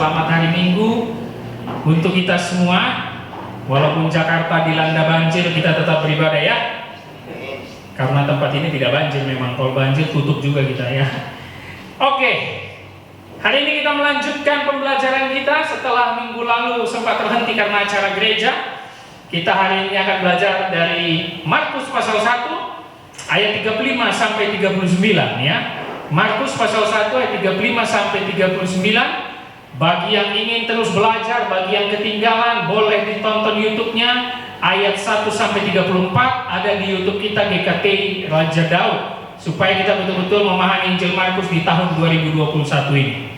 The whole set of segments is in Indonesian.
selamat hari Minggu untuk kita semua. Walaupun Jakarta dilanda banjir, kita tetap beribadah ya. Karena tempat ini tidak banjir memang, kalau banjir tutup juga kita ya. Oke, hari ini kita melanjutkan pembelajaran kita setelah minggu lalu sempat terhenti karena acara gereja. Kita hari ini akan belajar dari Markus pasal 1 ayat 35 sampai 39 ya. Markus pasal 1 ayat 35 sampai 39. Bagi yang ingin terus belajar, bagi yang ketinggalan, boleh ditonton YouTube-nya ayat 1 sampai 34 ada di YouTube kita GKT Raja Daud, supaya kita betul-betul memahami Injil Markus di tahun 2021 ini.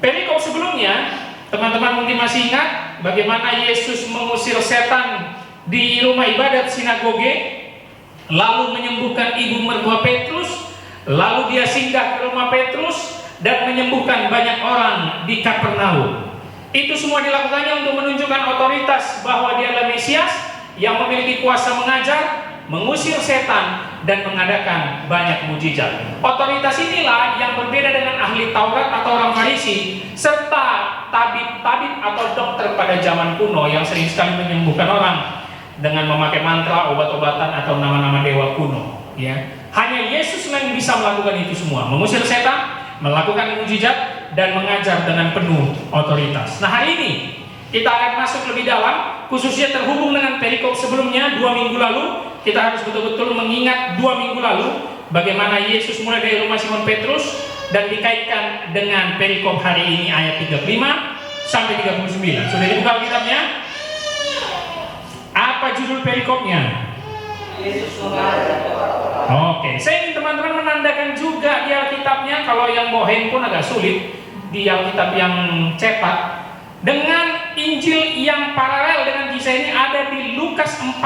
Perikop sebelumnya, teman-teman mungkin masih ingat bagaimana Yesus mengusir setan di rumah ibadat sinagoge, lalu menyembuhkan ibu mertua Petrus. Lalu dia singgah ke rumah Petrus dan menyembuhkan banyak orang di Kapernaum. Itu semua dilakukannya untuk menunjukkan otoritas bahwa dia adalah Mesias yang memiliki kuasa mengajar, mengusir setan, dan mengadakan banyak mujizat. Otoritas inilah yang berbeda dengan ahli Taurat atau orang Farisi serta tabib-tabib atau dokter pada zaman kuno yang sering sekali menyembuhkan orang dengan memakai mantra, obat-obatan atau nama-nama dewa kuno. Ya. Hanya Yesus yang bisa melakukan itu semua, mengusir setan, melakukan mujizat, dan mengajar dengan penuh otoritas. Nah, hari ini kita akan masuk lebih dalam, khususnya terhubung dengan perikop sebelumnya 2 minggu lalu. Kita harus betul-betul mengingat 2 minggu lalu bagaimana Yesus mulai dari rumah Simon Petrus dan dikaitkan dengan perikop hari ini ayat 35 sampai 39. Sudah dibuka kitabnya? Apa judul perikopnya? Yesus mengajar. Oke, saya ingin teman-teman menandakan juga di Alkitabnya. Kalau yang bawa handphone agak sulit, di Alkitab yang cetak dengan Injil yang paralel dengan kisah ini ada di Lukas 4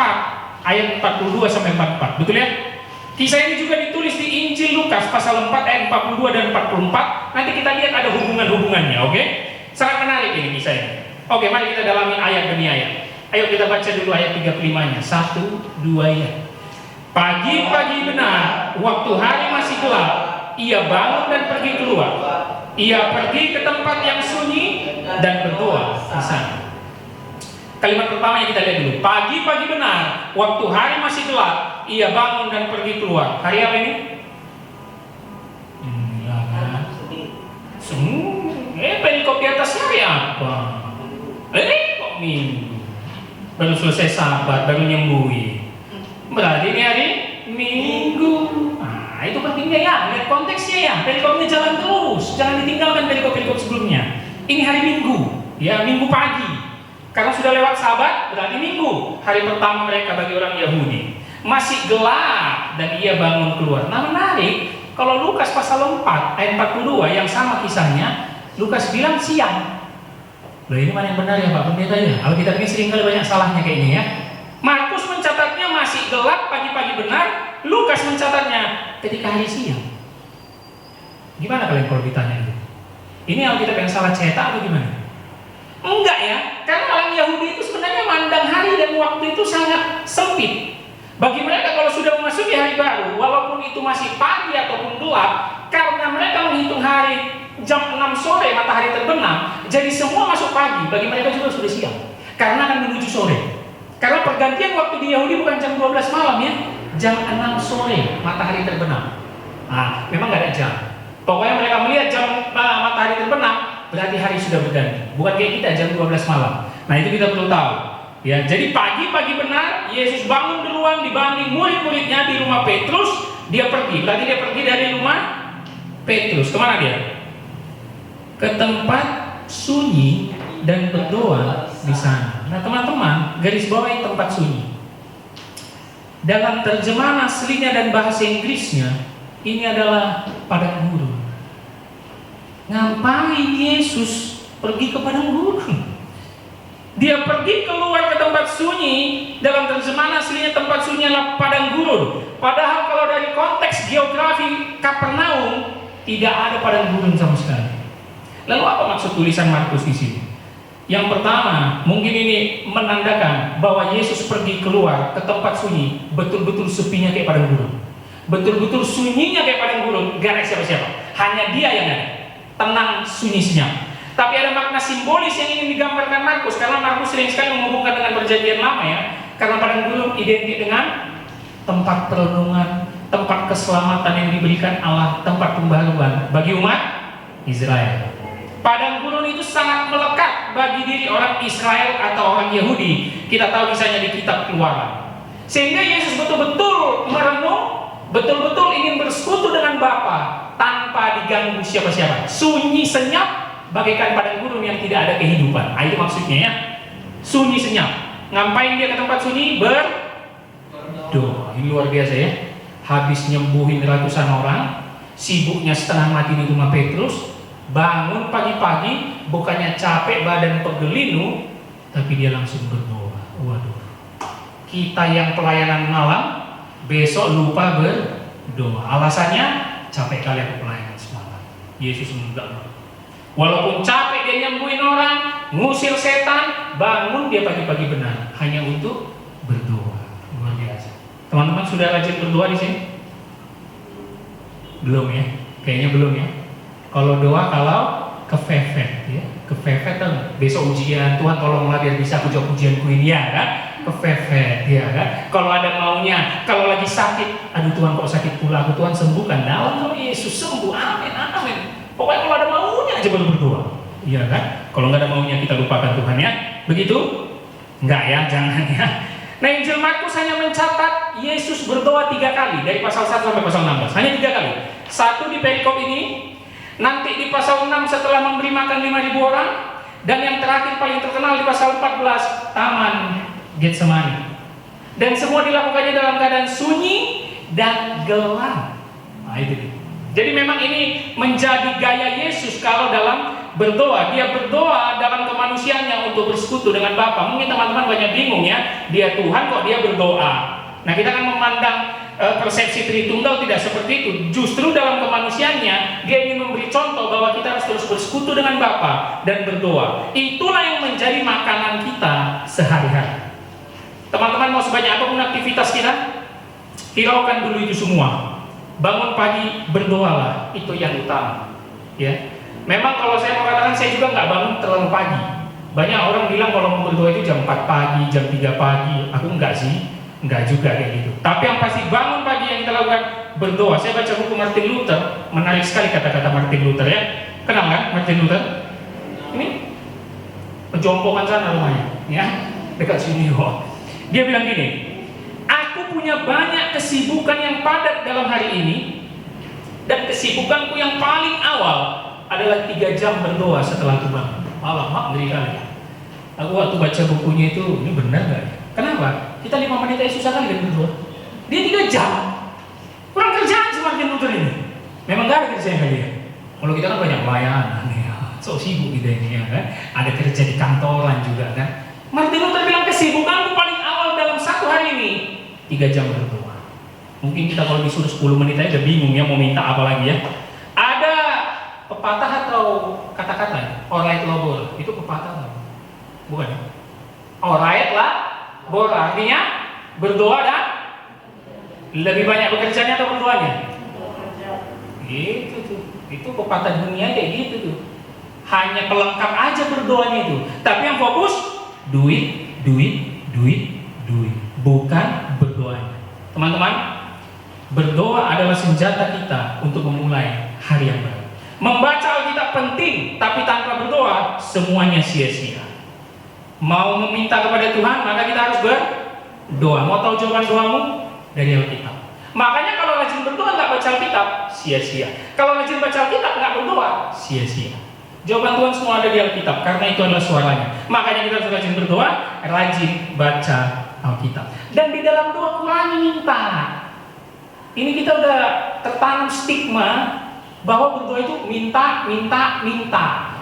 ayat 42 sampai 44. Betul ya? Kisah ini juga ditulis di Injil Lukas pasal 4 ayat 42 dan 44. Nanti kita lihat ada hubungan-hubungannya, oke? Sangat menarik ini kisah ini. Oke, mari kita dalami ayat demi ayat. Ayo kita baca dulu ayat 35-nya. 1, 2 ya. Pagi-pagi benar, waktu hari masih gelap, ia bangun dan pergi keluar. Ia pergi ke tempat yang sunyi dan berdoa di sana. Kalimat pertama yang kita lihat dulu. Pagi-pagi benar, waktu hari masih gelap, ia bangun dan pergi keluar. Hari apa ini? Perikop di atasnya hari apa? Kok minggu? Baru selesai sabat, baru nyembuhi. Berarti ini hari Minggu. Nah, itu pentingnya ya, lihat konteksnya ya. Perikopnya jalan terus, jangan ditinggalkan perikop-perikop sebelumnya. Ini hari Minggu, ya Minggu pagi. Karena sudah lewat Sabat, berarti Minggu. Hari pertama mereka bagi orang Yahudi. Masih gelap dan ia bangun keluar. Nah, menarik, kalau Lukas pasal 4 ayat 42 yang sama kisahnya, Lukas bilang siang. Loh, ini mana yang benar ya Pak Pendeta ya? Alkitab ini seringkali banyak salahnya kayaknya ya. Markus mencatatnya masih gelap pagi-pagi benar, Lukas mencatatnya ketika hari siang. Gimana kalian kalau ditanya itu? Ini Alkitab yang salah cetak atau gimana? Enggak ya, karena orang Yahudi itu sebenarnya mandang hari dan waktu itu sangat sempit. Bagi mereka kalau sudah memasuki hari baru, walaupun itu masih pagi ataupun gelap, karena mereka menghitung hari jam 6 sore matahari terbenam, jadi semua masuk pagi. Bagi mereka juga sudah siang, karena akan menuju sore. Karena pergantian waktu di Yahudi bukan jam 12 malam ya, jam 6 sore matahari terbenam. Nah, memang nggak ada jam. Pokoknya mereka melihat jam matahari terbenam, berarti hari sudah berganti. Bukan kayak kita jam 12 malam. Nah, itu kita perlu tahu. Ya, jadi pagi-pagi benar Yesus bangun duluan dibanding murid-muridnya di rumah Petrus. Dia pergi. Berarti dia pergi dari rumah Petrus. Kemana dia? Ke tempat sunyi dan berdoa di sana. Nah, teman-teman, garis bawahi tempat sunyi. Dalam terjemahan aslinya dan bahasa Inggrisnya, ini adalah padang gurun. Ngapain Yesus pergi ke padang gurun? Dia pergi keluar ke tempat sunyi. Dalam terjemahan aslinya tempat sunyi adalah padang gurun. Padahal kalau dari konteks geografi Kapernaum tidak ada padang gurun sama sekali. Lalu apa maksud tulisan Markus di sini? Yang pertama, mungkin ini menandakan bahwa Yesus pergi keluar ke tempat sunyi, betul-betul sepinya kayak padang gurun. Betul-betul sunyinya kayak padang gurun, gak ada siapa-siapa. Hanya dia yang ada. Tenang, sunyi, senyap. Tapi ada makna simbolis yang ingin digambarkan Markus, karena Markus sering sekali menghubungkan dengan perjanjian lama ya. Karena padang gurun identik dengan tempat perlindungan, tempat keselamatan yang diberikan Allah, tempat pembaruan bagi umat Israel. Padang gurun itu sangat melekat bagi diri orang Israel atau orang Yahudi. Kita tahu misalnya di kitab Keluaran. Sehingga Yesus betul-betul merenung, betul-betul ingin bersekutu dengan Bapa tanpa diganggu siapa-siapa. Sunyi senyap bagaikan padang gurun yang tidak ada kehidupan. Itu maksudnya ya. Sunyi senyap. Ngapain dia ke tempat sunyi? Berdoa. Ini luar biasa ya. Habis nyembuhin ratusan orang, sibuknya setengah mati di rumah Petrus, bangun pagi-pagi, bukannya capek badan pegelinu, tapi dia langsung berdoa. Waduh, kita yang pelayanan malam, besok lupa berdoa. Alasannya, capek kali aku pelayanan semalam. Yesus enggak. Walaupun capek dia nyembuhin orang, ngusir setan, bangun dia pagi-pagi benar, hanya untuk berdoa. Luar biasa. Teman-teman sudah rajin berdoa di sini? Belum ya? Kayaknya belum ya. Kalau doa kalau kepepet ya, kepepet kan besok ujian, Tuhan tolonglah biar bisa aku jawab ujianku ini ya kan, kepepet ya kan. Kalau ada maunya, kalau lagi sakit, aduh Tuhan kok sakit pula aku, Tuhan sembuhkan dalam nama Yesus, sembuh, amin, amin. Pokoknya kalau ada maunya aja baru berdoa, iya kan. Kalau nggak ada maunya kita lupakan Tuhan ya, begitu? Enggak ya, jangan ya. Nah, Injil Markus hanya mencatat Yesus berdoa 3 kali dari pasal 1 sampai pasal 16, hanya 3 kali. Satu di perikop ini. Nanti di pasal 6 setelah memberi makan 5.000 orang, dan yang terakhir paling terkenal di pasal 14 Taman Getsemani. Dan semua dilakukannya dalam keadaan sunyi dan gelap. Nah itu dia. Jadi memang ini menjadi gaya Yesus kalau dalam berdoa. Dia berdoa dalam kemanusiaannya untuk bersekutu dengan Bapa. Mungkin teman-teman banyak bingung ya, dia Tuhan kok dia berdoa. Nah kita kan memandang persepsi Tritunggal tidak seperti itu. Justru dalam kemanusiaannya dia ingin memberi contoh bahwa kita harus terus bersekutu dengan Bapa dan berdoa. Itulah yang menjadi makanan kita sehari-hari. Teman-teman mau sebanyak apapun aktivitas kita, hiraukan dulu itu semua. Bangun pagi berdoalah, itu yang utama. Ya, memang kalau saya mau katakan saya juga nggak bangun terlalu pagi. Banyak orang bilang kalau mau berdoa itu jam 4 pagi, jam 3 pagi. Aku enggak sih. Enggak juga kayak gitu. Tapi yang pasti bangun pagi yang kita lakukan berdoa. Saya baca buku Martin Luther, menarik sekali kata-kata Martin Luther ya. Kenal kan Martin Luther? Ini penjompongan sana rumahnya, ya dekat sini kok. Dia bilang gini, aku punya banyak kesibukan yang padat dalam hari ini, dan kesibukanku yang paling awal adalah 3 jam berdoa setelah aku bangun. Alamak, ngeri kali. Aku waktu baca bukunya itu, ini benar nggak? Kenapa? Kita 5 menit aja susah kali kan berdoa. Dia 3 jam. Kurang kerjaan si Martin Luther ini. Memang gak ada kerjaan kali ya. Kalau kita kan banyak pelayanan ya. So sibuk kita ini ya kan. Ada kerja di kantoran juga kan. Martin Luther bilang kesibukanku paling awal dalam 1 hari ini 3 jam berdoa. Mungkin kita kalau disuruh 10 menit aja bingung ya mau minta apa lagi ya. Ada pepatah atau kata-kata alright labor. Itu pepatah atau bukan ya? Alright lah Bora, artinya berdoa dan lebih banyak bekerjanya atau berdoanya? Gitu tuh, itu pepatah dunia kayak gitu tuh. Hanya pelengkap aja berdoanya itu. Tapi yang fokus duit, bukan berdoanya. Teman-teman, berdoa adalah senjata kita untuk memulai hari yang baru. Membaca Alkitab penting, tapi tanpa berdoa semuanya sia-sia. Mau meminta kepada Tuhan, maka kita harus berdoa. Mau tahu jawaban doamu? Dari Alkitab. Makanya kalau rajin berdoa nggak baca Alkitab, sia-sia. Kalau rajin baca Alkitab nggak berdoa, sia-sia. Jawaban Tuhan semua ada di Alkitab, karena itu adalah suaranya. Makanya kita harus rajin berdoa, rajin baca Alkitab. Dan di dalam doa kurangi minta. Ini kita udah tertanam stigma bahwa berdoa itu minta.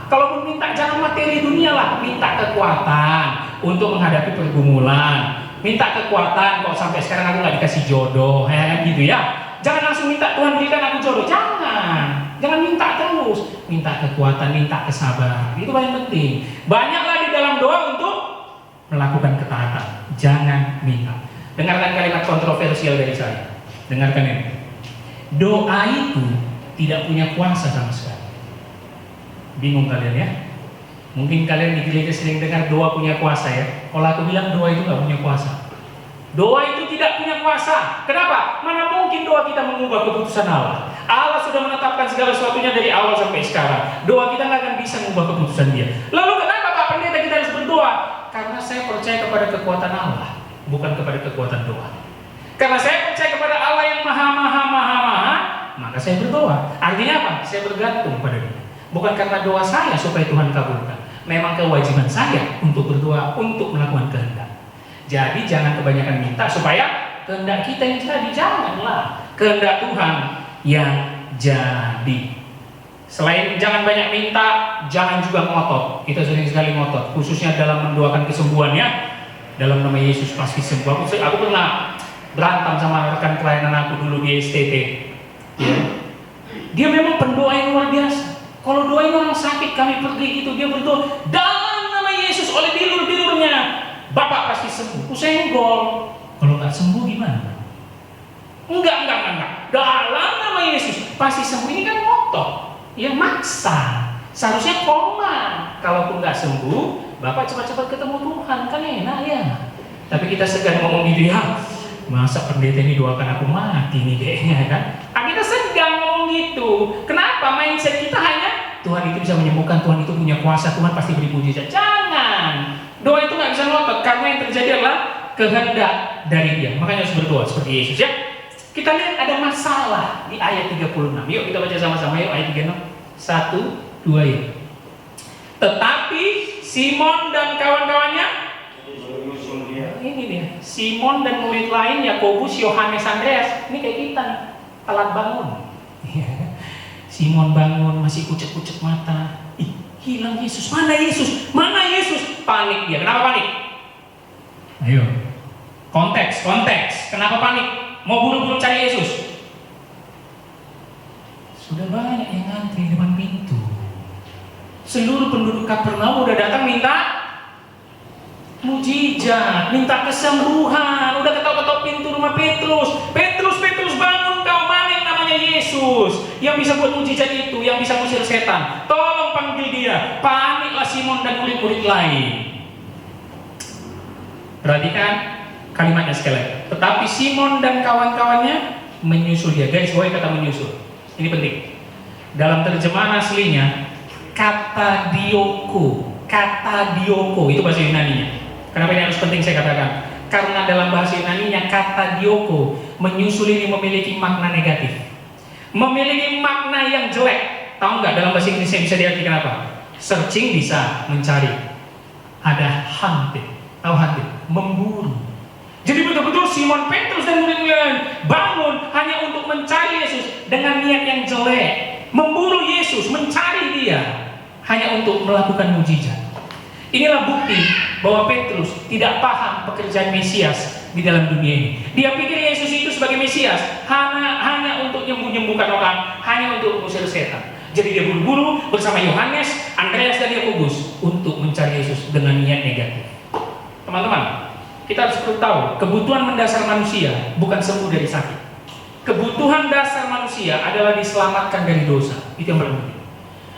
Kalaupun minta jangan materi dunia lah, minta kekuatan untuk menghadapi pergumulan, minta kekuatan kok sampai sekarang aku nggak dikasih jodoh, ya gitu ya. Jangan langsung minta Tuhan berikan aku jodoh, jangan minta terus, minta kekuatan, minta kesabaran, itu paling penting. Banyaklah di dalam doa untuk melakukan ketaatan, jangan minta. Dengarkan kalimat kontroversial dari saya, dengarkan ini. Doa itu tidak punya kuasa sama sekali. Bingung kalian ya? Mungkin kalian di gereja sering dengar doa punya kuasa ya. Kalau aku bilang doa itu nggak punya kuasa. Doa itu tidak punya kuasa. Kenapa? Mana mungkin doa kita mengubah keputusan Allah. Allah sudah menetapkan segala sesuatunya dari awal sampai sekarang. Doa kita nggak akan bisa mengubah keputusan Dia. Lalu kenapa Pak Pendeta kita harus berdoa? Karena saya percaya kepada kekuatan Allah, bukan kepada kekuatan doa. Karena saya percaya kepada Allah yang maha, maka saya berdoa. Artinya apa? Saya bergantung pada Dia. Bukan karena doa saya supaya Tuhan kabulkan. Memang kewajiban saya untuk berdoa, untuk melakukan kehendak. Jadi jangan kebanyakan minta supaya kehendak kita yang jadi. Janganlah kehendak Tuhan yang jadi. Selain jangan banyak minta, jangan juga ngotot. Kita sering sekali ngotot, khususnya dalam mendoakan kesembuhan ya. Dalam nama Yesus pasti sembuh. Aku pernah berantem sama rekan pelayanan aku dulu di STT. Ya. Dia memang pendoa yang luar biasa. Kalau doain orang sakit, kami pergi gitu, dia berdoa dalam nama Yesus oleh bilur-bilurnya, Bapak pasti sembuh. Senggol. Kalau nggak sembuh gimana? Enggak. Dalam nama Yesus pasti sembuh. Ini kan ngotot. Ya maksa. Seharusnya koma. Kalaupun nggak sembuh, Bapak cepat-cepat ketemu Tuhan. Kan enak ya. Tapi kita segan ngomong gitu ya. Masa pendeta ini doakan aku mati nih kayaknya kan? Kita segan ngomong gitu. Kenapa? Mindset kita hanya Tuhan itu bisa menyembuhkan, Tuhan itu punya kuasa, Tuhan pasti beri mujizat. Jangan. Doa itu nggak bisa ngotot karena yang terjadi adalah kehendak dari Dia. Makanya harus berdoa seperti Yesus ya. Kita lihat ada masalah di ayat 36. Yuk kita baca sama-sama yuk ayat 36. 1, 2 ya. Tetapi Simon dan kawan-kawannya, ini dia, Simon dan murid lain, Yakobus, Yohanes, Andreas. Ini kayak kita nih, telat bangun. Simon bangun masih kucek-kucek mata. Ih, hilang Yesus. Mana Yesus? Mana Yesus? Panik dia. Kenapa panik? Ayo. Konteks. Kenapa panik? Mau buru-buru cari Yesus. Sudah banyak yang ngantri depan pintu. Seluruh penduduk Kapernaum udah datang minta mujizat, minta kesembuhan. Udah ketok-ketok pintu rumah Petrus. Petrus bangun kau, mana yang namanya Yesus yang bisa buat mujizat itu, yang bisa ngusir setan. Tolong panggil dia. Paniklah Simon dan murid-murid lain. Perhatikan kalimatnya sekali lagi. Tetapi Simon dan kawan-kawannya menyusul dia. Guys, boleh kata menyusul. Ini penting. Dalam terjemahan aslinya kata dioko itu bahasa Yunani-nya. Kenapa ini harus penting saya katakan? Karena dalam bahasa Yunani-nya kata dioko menyusul ini memiliki makna negatif, memiliki makna yang jelek. Tahu nggak dalam bahasa Inggrisnya bisa diartikan apa? Searching bisa mencari. Ada hunted, tahu hunted? Memburu. Jadi betul-betul Simon Petrus dan murid-murid bangun hanya untuk mencari Yesus dengan niat yang jelek, memburu Yesus, mencari Dia hanya untuk melakukan mujizat. Inilah bukti bahwa Petrus tidak paham pekerjaan Mesias di dalam dunia ini. Dia pikir Yesus itu sebagai Mesias hanya untuk menyembuhkan orang, hanya untuk mengusir setan. Jadi dia buru-buru bersama Yohanes, Andreas dan Yakobus untuk mencari Yesus dengan niat negatif. Teman-teman, kita harus perlu tahu kebutuhan mendasar manusia bukan sembuh dari sakit. Kebutuhan dasar manusia adalah diselamatkan dari dosa. Itu yang paling penting.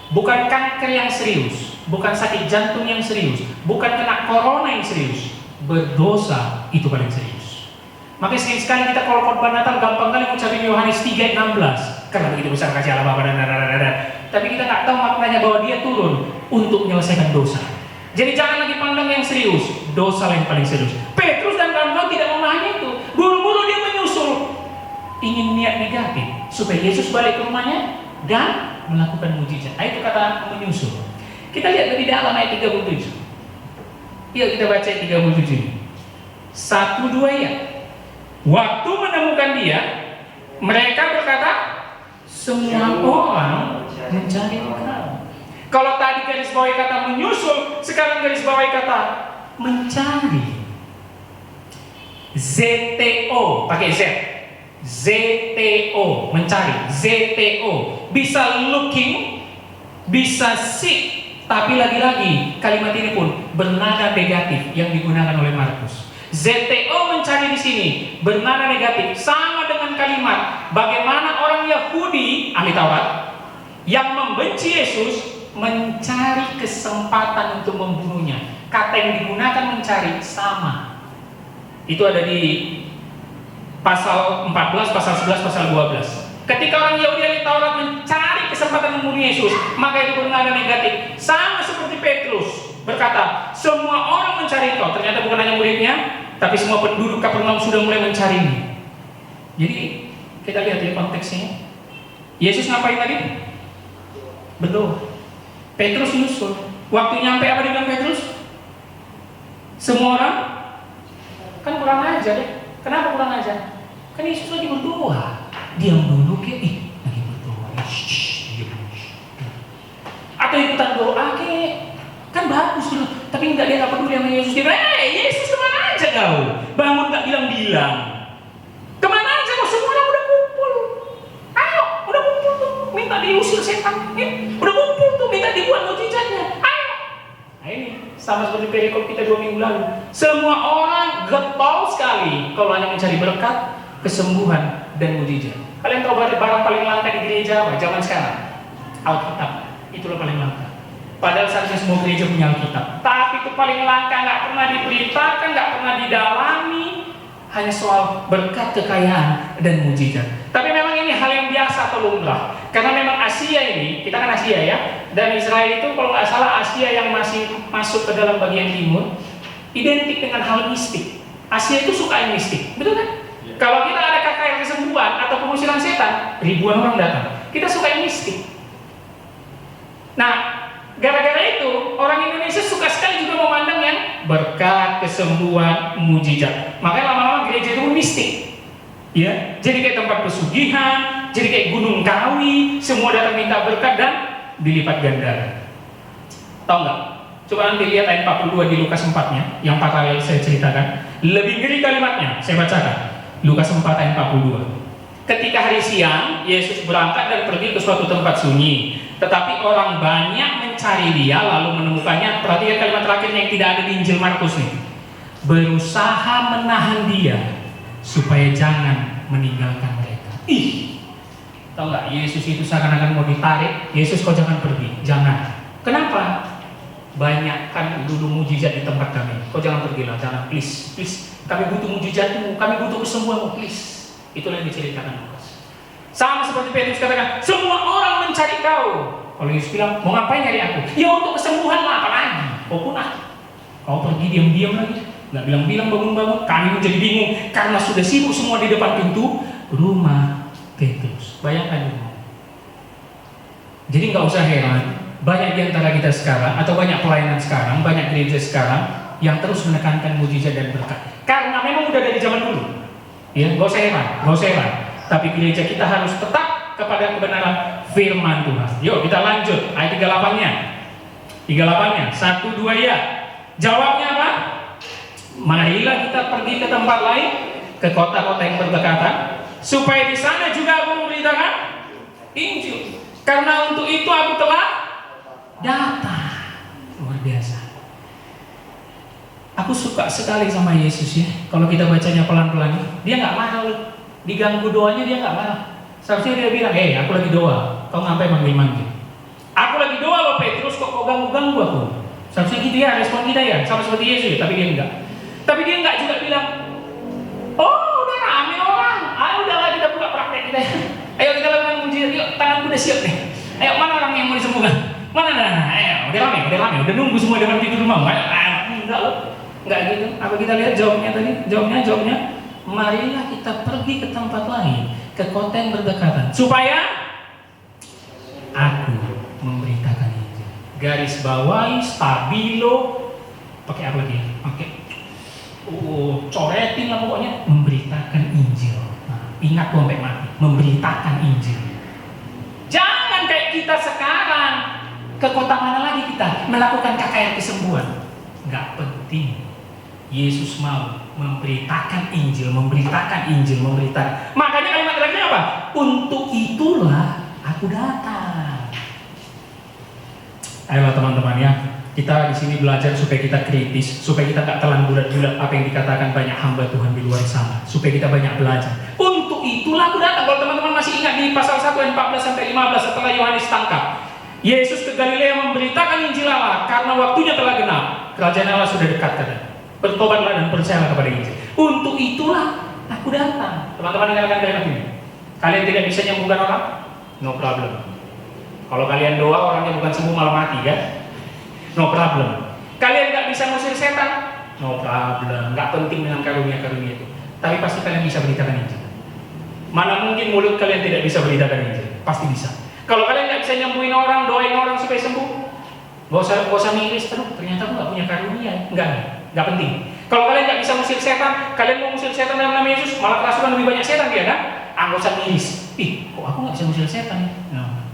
Bukan kanker yang serius, bukan sakit jantung yang serius, bukan kena corona yang serius. Berdosa itu paling serius. Makanya sekali kita kalau khotbah Natal gampang kali ngucapin Yohanes 3:16 karena begitu besar kasih Allah Bapa dan. Tapi kita nggak tahu maknanya bahwa Dia turun untuk menyelesaikan dosa. Jadi jangan lagi pandang yang serius, dosa yang paling serius. Petrus dan kawan-kawan tidak memahami itu. Buru-buru dia menyusul, ingin niat negatif supaya Yesus balik ke rumahnya dan melakukan mujizat. Itu kata menyusul. Kita lihat lebih dalam ayat 37. Yuk kita baca ayat 37. 1, 2 ya. Waktu menemukan Dia, mereka berkata, semua orang mencari Engkau. Kalau tadi garis bawahi kata menyusul, sekarang garis bawahi kata mencari. ZTO, pakai Z. ZTO, mencari. ZTO, bisa looking, bisa seek, tapi lagi-lagi kalimat ini pun bernada negatif yang digunakan oleh Markus. ZTO mencari di sini bernada negatif, sama dengan kalimat bagaimana orang Yahudi ahli Taurat yang membenci Yesus mencari kesempatan untuk membunuhnya. Kata yang digunakan mencari sama. Itu ada di pasal 14, pasal 11, pasal 12. Ketika orang Yahudi ahli Taurat mencari kesempatan membunuh Yesus, maka itu bermakna negatif. Sama seperti Petrus berkata, semua orang mencari Engkau. Ternyata bukan hanya muridnya, tapi semua penduduk Kapernaum sudah mulai mencarinya. Jadi kita lihat ya konteksnya. Yesus ngapain tadi? Berdoa. Petrus nyusul. Waktu nyampe apa dibilang Petrus? Semua orang kan kurang ajar ya. Kenapa kurang ajar? Kan Yesus lagi berdoa. Diam dulu ke, lagi berdoa. Diam. Atau ikutan doa ke, kan bagus dulu. Tapi enggak, dia nggak peduli sama Yesus. Dia, Yesus kemana aja kau? Bangun nggak bilang-bilang. Kemana aja kau? Semua orang udah kumpul. Ayo, udah kumpul tuh. Minta diusir setan. Udah kumpul tuh, minta dibuat mujizatnya. Ayo. Nah ini sama seperti perikop kita 2 minggu lalu. Semua orang getol sekali kalau hanya mencari berkat, kesembuhan, dan mujizat. Kalian tahu barang paling langka di gereja apa? Zaman sekarang Alkitab. Itulah paling langka. Padahal seharusnya semua gereja punya Alkitab. Tapi itu paling langka, nggak pernah diberitakan, nggak pernah didalami. Hanya soal berkat, kekayaan, dan mujizat. Tapi memang ini hal yang biasa atau lumrah. Karena memang Asia ini, kita kan Asia ya, dan Israel itu kalau nggak salah Asia yang masih masuk ke dalam bagian timur, identik dengan hal mistik. Asia itu suka yang mistik, betul kan? Kalau kita ada KKR kesembuhan atau pengusiran setan, ribuan orang datang. Kita suka yang mistik. Nah, gara-gara itu orang Indonesia suka sekali juga memandang yang berkat, kesembuhan, mujizat. Makanya lama-lama gereja itu mistik. Ya, jadi kayak tempat pesugihan, jadi kayak gunung kawi, semua datang minta berkat dan dilipat ganda. Tahu nggak? Coba nanti lihat ayat 42 di Lukas 4-nya, yang paralel saya ceritakan. Lebih ngeri kalimatnya, saya bacakan. Lukas 4 ayat 42. Ketika hari siang, Yesus berangkat dan pergi ke suatu tempat sunyi. Tetapi orang banyak mencari dia, lalu menemukannya. Perhatikan kalimat terakhirnya yang tidak ada di Injil Markus nih. Berusaha menahan dia supaya jangan meninggalkan mereka. Tahu nggak? Yesus itu seakan-akan mau ditarik. Yesus, kau jangan pergi, jangan. Kenapa? Banyakkan dulu mujizat di tempat kami. Kau jangan pergilah, jangan, please. Kami butuh mujizatmu, kami butuh kesembuhanmu, please. Itulah yang diceritakan Lukas. Sama seperti Petrus katakan, semua orang mencari kau. Kalau Yesus bilang, mau ngapain nyari aku? Ya untuk kesembuhan lah, apa lagi? Kau punah. Kau pergi diam-diam lagi, nggak bilang-bilang bangun-bangun. Kami menjadi bingung karena sudah sibuk semua di depan pintu rumah Petrus. Bayangkan ini. Jadi nggak usah heran, banyak di antara kita sekarang atau banyak pelayanan sekarang, banyak gereja sekarang yang terus menekankan mujizat dan berkat. Karena memang udah dari zaman dulu. Ya, nggak usah heran. Tapi gereja kita harus tetap kepada kebenaran firman Tuhan. Yuk kita lanjut ayat 38-nya. 38-nya, 1, 2 ya. Jawabnya apa? Marilah kita pergi ke tempat lain, ke kota-kota yang berdekatan, supaya di sana juga aku memberitakan Injil. Karena untuk itu aku telah datang. Luar biasa. Aku suka sekali sama Yesus ya. Kalau kita bacanya pelan-pelan, dia nggak marah loh. Diganggu doanya dia nggak marah. Seharusnya dia bilang, aku lagi doa. Kau ngapain manggil-manggil? Aku lagi doa loh Petrus, kok kau ganggu-ganggu aku? Seharusnya gitu ya, respon kita ya, sama seperti Yesus ya. Tapi dia enggak. Tapi dia enggak juga bilang, oh udah rame orang. Ayo udahlah kita buka praktek kita. Ayo kita lakukan mujizat. Yuk tanganku udah siap nih. Ayo mana orang yang mau disembuhkan? Mana? Ayo udah rame. Udah nunggu semua depan pintu rumah. Enggak loh. Enggak gitu. Apa kita lihat jawabnya tadi? Jawabnya, marilah kita pergi ke tempat lain, ke kota yang berdekatan, supaya aku memberitakan Injil. Garis bawahi, stabilo, pakai apa lagi? Pakai coretin lah pokoknya, memberitakan Injil. Nah, ingat tuh sampai mati, memberitakan Injil. Jangan kayak kita sekarang, ke kota mana lagi kita melakukan KKR kesembuhan. Nggak penting. Yesus mau memberitakan Injil. Makanya kalimat terakhirnya apa? Untuk itulah aku datang. Ayolah teman-teman ya, kita di sini belajar supaya kita kritis, supaya kita nggak telan bulat-bulat apa yang dikatakan banyak hamba Tuhan di luar sana, supaya kita banyak belajar. Untuk itulah aku datang. Kalau teman-teman masih ingat di pasal 1 ayat 14 sampai 15 setelah Yohanes tangkap, Yesus ke Galilea memberitakan Injil Allah karena waktunya telah genap. Kerajaan Allah sudah dekat, katanya. Bertobatlah dan percayalah kepada Injil. Untuk itulah aku datang. Teman-teman dengarkan kalimat ini. Kalian tidak bisa nyembuhkan orang? No problem. Kalau kalian doa orangnya bukan sembuh malah mati kan? No problem. Kalian nggak bisa ngusir setan? No problem. Nggak penting dengan karunia-karunia itu. Tapi pasti kalian bisa beritakan Injil. Mana mungkin mulut kalian tidak bisa beritakan Injil? Pasti bisa. Kalau kalian nggak bisa nyembuhin orang, doain orang supaya sembuh, gak usah miris. Aduh, ternyata aku nggak punya karunia. Nggak penting. Kalau kalian nggak bisa ngusir setan, kalian mau ngusir setan dalam nama Yesus, malah kerasukan lebih banyak setan dia kan? Nggak usah miris. Ih, kok aku nggak bisa ngusir setan? Nah.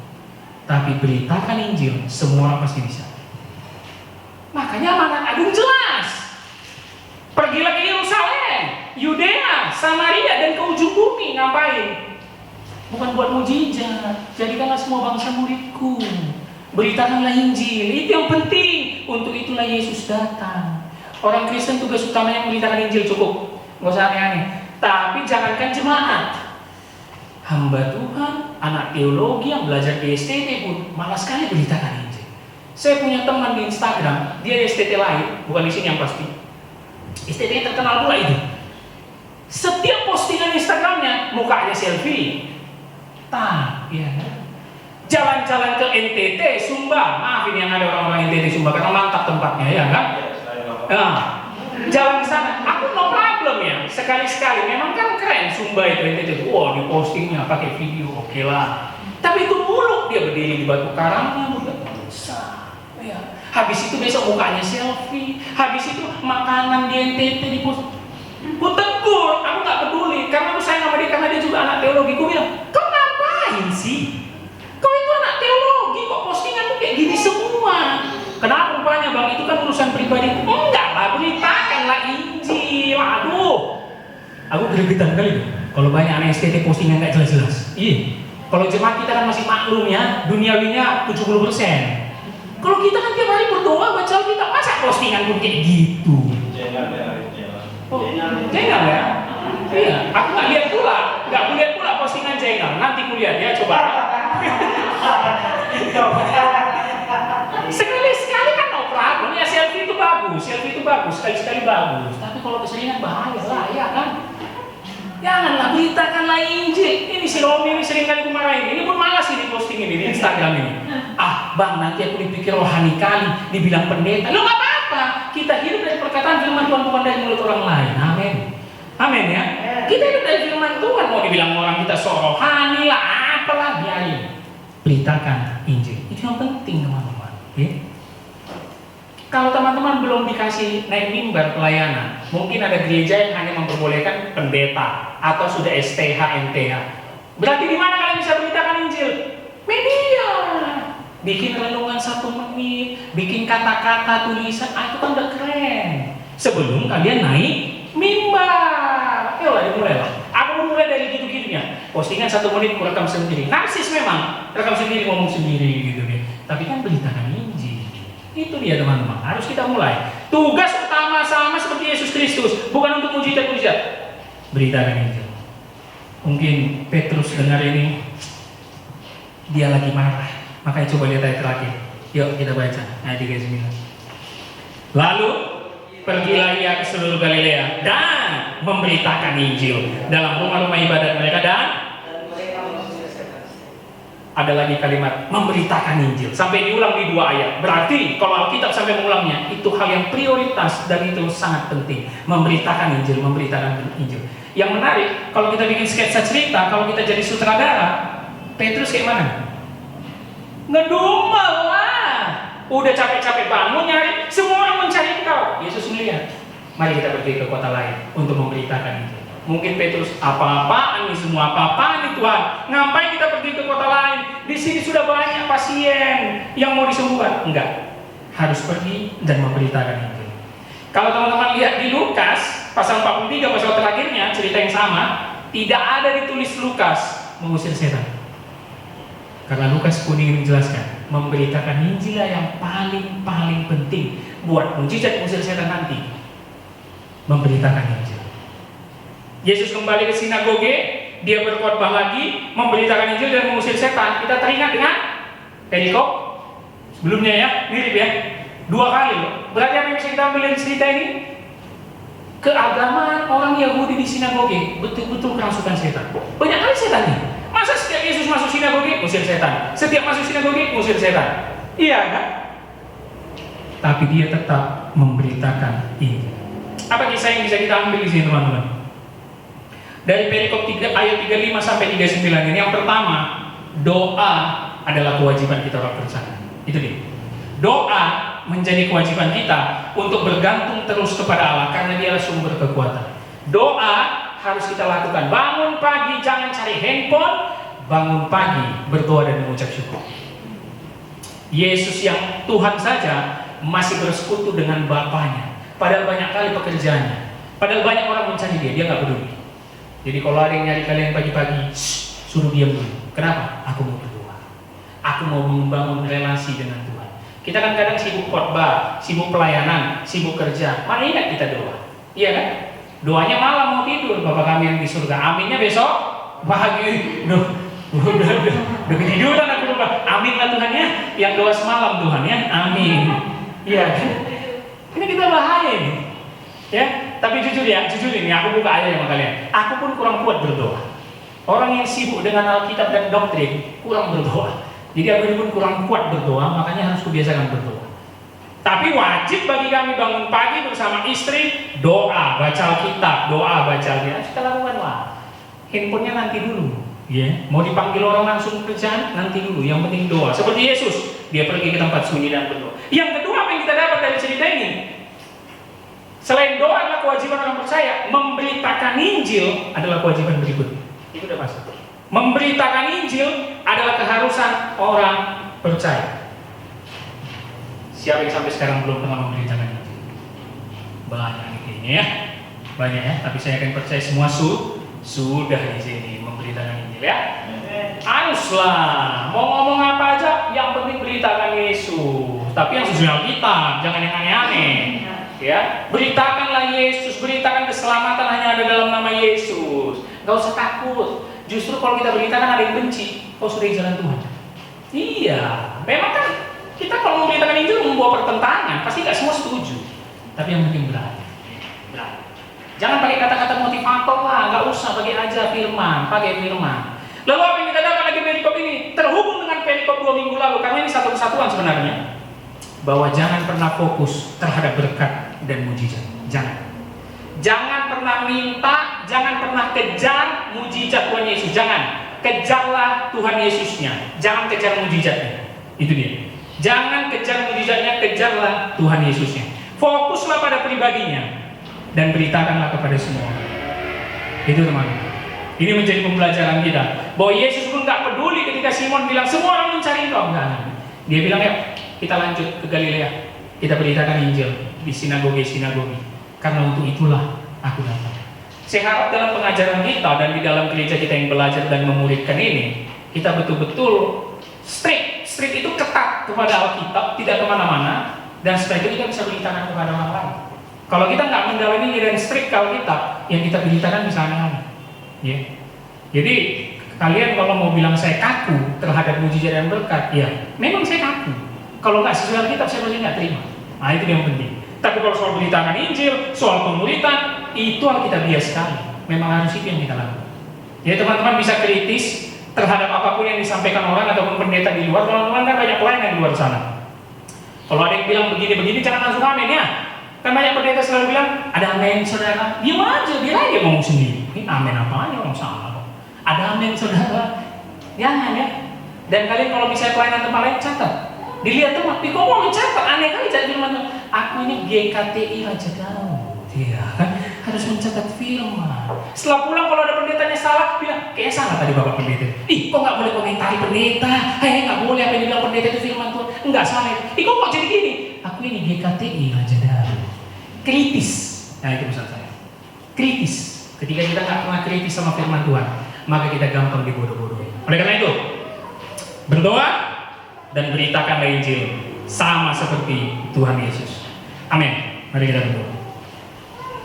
Tapi beritakan Injil, semua orang pasti bisa. Makanya amanat agung jelas. Pergilah ke Yerusalem, Yudea, Samaria, dan ke ujung bumi. Ngapain? Bukan buat mujizat. Jadikanlah semua bangsa muridku. Beritakanlah Injil. Itu yang penting. Untuk itulah Yesus datang. Orang Kristen tugas utamanya memberitakan Injil, cukup. Nggak usah aneh-aneh. Tapi jangankan jemaat. Hamba Tuhan, anak teologi yang belajar di STT pun malas sekali beritakan Injil. Saya punya teman di Instagram, dia di STT lain, bukan di sini yang pasti. STT-nya terkenal pula itu. Setiap postingan Instagramnya mukanya selfie. Ya. Jalan-jalan ke NTT, Sumba. Maafin yang ada orang-orang NTT Sumba karena mantap tempatnya ya kan? Nah, jalan ke sana. Aku no problem ya. Sekali-sekali memang kan keren Sumba itu NTT. Wah, di postingnya pakai video, oke lah. Tapi itu muluk dia berdiri di batu karangnya udah besar. Ya. Habis itu besok mukanya selfie. Habis itu makanan di NTT di post. Ku tegur, aku nggak peduli karena aku sayang sama dia karena dia juga anak teologi. Ku bilang, kau ngapain sih? Kau itu anak teologi, kok postingan tuh kayak gini semua? Kenapa rupanya bang? Itu kan urusan pribadi. Enggak lah, beritakanlah Injil. Aduh, aku gregetan kali deh. Kalau banyak anak STT postingan nggak jelas-jelas. Iya. Kalau jemaat kita kan masih maklum ya, duniawinya 70%. Kalau kita kan tiap hari berdoa baca kita, masa postingan pun kayak gitu? Jengal ya? Iya, aku nggak lihat pula postingan jengal. Nanti kulihat ya, coba. Sekali-sekali kan no problem. Ya selfie itu bagus, sekali-sekali bagus. Tapi kalau keseringan bahaya lah, ya kan? Janganlah, beritakanlah Injil. Ini si Romi ini sering kali dimarahin. Ini pun malas sih di posting ini di Instagram ini. Ah, bang, nanti aku dipikir rohani kali, dibilang pendeta. Lo nggak apa-apa. Kita hidup dari perkataan firman Tuhan, bukan dari mulut orang lain. Amin. Amin ya. Kita hidup dari firman Tuhan. Mau dibilang orang kita sok rohani lah, apalah, biarin. Beritakan Injil. Itu yang penting teman-teman. Ya? Kalau teman-teman belum dikasih naik mimbar pelayanan, mungkin ada gereja yang hanya memperbolehkan pendeta atau sudah STH, MTH. Berarti di mana kalian bisa beritakan Injil? Media. Bikin renungan 1 menit, bikin kata-kata tulisan, itu kan udah keren. Sebelum kalian naik mimbar, yolah dimulailah. Aku mulai dari gitu-gitunya. Postingan 1 menit ku rekam sendiri. Narsis memang, rekam sendiri, ngomong sendiri gitu ya. Tapi kan beritakan Injil. Itu dia teman-teman, harus kita mulai. Tugas utama sama seperti Yesus Kristus, bukan untuk mujizat-mujizat. Beritakan Injil. Mungkin Petrus dengar ini, dia lagi marah. Makanya coba lihat ayat terakhir. Yuk kita baca ayat 39. Lalu pergilah ia ke seluruh Galilea dan memberitakan Injil dalam rumah-rumah ibadat mereka dan ada lagi kalimat memberitakan Injil sampai diulang di 2 ayat. Berarti kalau Alkitab sampai mengulangnya, itu hal yang prioritas dan itu sangat penting. Memberitakan Injil. Yang menarik, kalau kita bikin sketsa cerita, kalau kita jadi sutradara, Petrus kayak mana? Ngedumel lah. Udah capek-capek bangun nyari, semua orang mencari engkau. Yesus melihat, mari kita pergi ke kota lain untuk memberitakan Injil. Mungkin Petrus, apa-apaan nih semua, apa-apaan nih Tuhan? Ngapain kita pergi ke kota lain? Di sini sudah banyak pasien yang mau disembuhkan. Enggak, harus pergi dan memberitakan Injil. Kalau teman-teman lihat di Lukas pasal 43, pasal terakhirnya, cerita yang sama, tidak ada ditulis Lukas mengusir setan. Karena Lukas pun ingin menjelaskan, memberitakan Injil yang paling penting buat mujizat mengusir setan nanti. Memberitakan Injil. Yesus kembali ke sinagoge, dia berkhotbah lagi, memberitakan Injil dan mengusir setan. Kita teringat dengan perikop Belumnya ya, mirip ya. 2 kali loh. Berarti apa yang bisa kita ambil dari cerita ini? Keagamaan orang Yahudi di sinagoge betul-betul kerasukan setan. Banyak kali setan nih. Masa setiap Yesus masuk sinagoge, usir setan. Setiap masuk sinagoge, usir setan. Iya kan? Tapi dia tetap memberitakan ini. Apa kisah yang bisa kita ambil di sini teman-teman? Dari perikop 3 ayat 35 sampai 39 ini, yang pertama, doa adalah kewajiban kita orang percaya. Itu dia. Doa menjadi kewajiban kita untuk bergantung terus kepada Allah karena Dialah sumber kekuatan. Doa harus kita lakukan. Bangun pagi jangan cari handphone, bangun pagi berdoa dan mengucap syukur. Yesus yang Tuhan saja masih bersekutu dengan Bapaknya. Padahal banyak kali pekerjaannya. Padahal banyak orang mencari dia nggak peduli. Jadi kalau ada yang nyari kalian pagi-pagi, suruh diam dulu. Kenapa? Aku mau berdoa. Aku mau membangun relasi dengan Tuhan. Kita kan kadang sibuk khotbah, sibuk pelayanan, sibuk kerja. Mana ingat kita doa? Iya kan? Doanya malam mau tidur, Bapak kami yang di surga. Aminnya besok pagi. Udah ketiduran aku lupa. Amin lah Tuhan ya. Yang doa semalam Tuhan ya. Amin. Iya kan? Ini kita bahaya nih. Ya, tapi jujur ini aku buka aja sama kalian. Aku pun kurang kuat berdoa. Orang yang sibuk dengan Alkitab dan doktrin kurang berdoa. Jadi aku pun kurang kuat berdoa, makanya harus kebiasakan berdoa. Tapi wajib bagi kami bangun pagi bersama istri, doa, baca Alkitab, kita lakukan lah. Handphonenya nanti dulu, ya. Mau dipanggil orang langsung kerjaan nanti dulu. Yang penting doa. Seperti Yesus, dia pergi ke tempat sunyi dan berdoa. Yang kedua apa yang kita dapat dari cerita ini? Selain doa adalah kewajiban orang percaya, memberitakan Injil adalah kewajiban berikutnya. Itu udah pasti. Memberitakan Injil adalah keharusan orang percaya. Siapa yang sampai sekarang belum pernah memberitakan Injil? Banyak kayaknya ya. Banyak ya, tapi saya akan percaya semua sudah di sini memberitakan Injil ya. Haruslah, mau ngomong apa aja, yang penting beritakan Yesus. Tapi yang sesuai Alkitab, jangan yang aneh-aneh. Ya, beritakanlah Yesus, beritakan keselamatan hanya ada dalam nama Yesus. Gak usah takut. Justru kalau kita beritakan ada yang benci, kau sudah di jalan Tuhan. Iya, memang kan kita kalau memberitakan Injil membawa pertentangan, pasti gak semua setuju. Tapi yang penting berani. Jangan pakai kata-kata motivator lah, gak usah pakai aja firman, pakai firman. Lalu apa yang kita dapat lagi perikop ini? Terhubung dengan perikop 2 minggu lalu, karena ini satu kesatuan sebenarnya. Bahwa jangan pernah fokus terhadap berkat dan mujizat. Jangan pernah minta, jangan pernah kejar mujizat Tuhan Yesus. Jangan. Kejarlah Tuhan Yesusnya. Jangan kejar mujizatnya. Itu dia. Jangan kejar mujizatnya, kejarlah Tuhan Yesusnya. Fokuslah pada pribadinya dan beritakanlah kepada semua orang. Itu teman-teman. Ini menjadi pembelajaran kita. Bahwa Yesus pun gak peduli ketika Simon bilang semua orang mencari engkau. Enggak. Dia bilang ya, kita lanjut ke Galilea. Kita beritakan Injil di sinagoge. Karena untuk itulah aku datang. Saya harap dalam pengajaran kita dan di dalam gereja kita yang belajar dan memuridkan ini, kita betul-betul strict itu ketat kepada Alkitab, tidak kemana-mana, dan setelah itu kita bisa beritakan kepada orang lain. Kalau kita nggak mendalami dan strict ke Alkitab, yang kita beritakan bisa aneh-aneh. Ya. Jadi kalian kalau mau bilang saya kaku terhadap mujizat dan berkat, ya memang saya kaku. Kalau nggak sesuai Alkitab, saya pasti nggak terima. Nah itu yang penting. Tapi kalau soal beritakan Injil, soal pemuritan, itu Alkitabiah sekali. Memang harus itu yang kita lakukan. Ya teman-teman bisa kritis terhadap apapun yang disampaikan orang ataupun pendeta di luar. Teman-teman kan banyak pelayanan di luar sana. Kalau ada yang bilang begini-begini, jangan langsung amin ya. Kan banyak pendeta selalu bilang, ada amin saudara. Diam aja, dia aja ngomong sendiri. Ini amin apaan ya orang salah. Ada amin saudara. Jangan ya. Dan kalian kalau bisa pelayanan tempat lain, catat. Dilihat tuh, tapi kok mau mencatat, aneh kali jadi firman. Aku ini GKTI Raja Daud. Iya kan, harus mencatat firman. Setelah pulang kalau ada pendetanya salah, bilang, kayaknya salah tadi Bapak Pendeta. Ih, kok nggak boleh komentari pendeta? Nggak boleh apa yang dibilang pendeta itu firman Tuhan. Enggak salah. Ih, kok jadi gini? Aku ini GKTI Raja Daud. Kritis. Nah itu pesan saya. Kritis. Ketika kita nggak pernah kritis sama firman Tuhan, maka kita gampang dibodoh-bodohi. Oleh karena itu, berdoa dan beritakanlah Injil sama seperti Tuhan Yesus. Amin. Mari kita berdoa.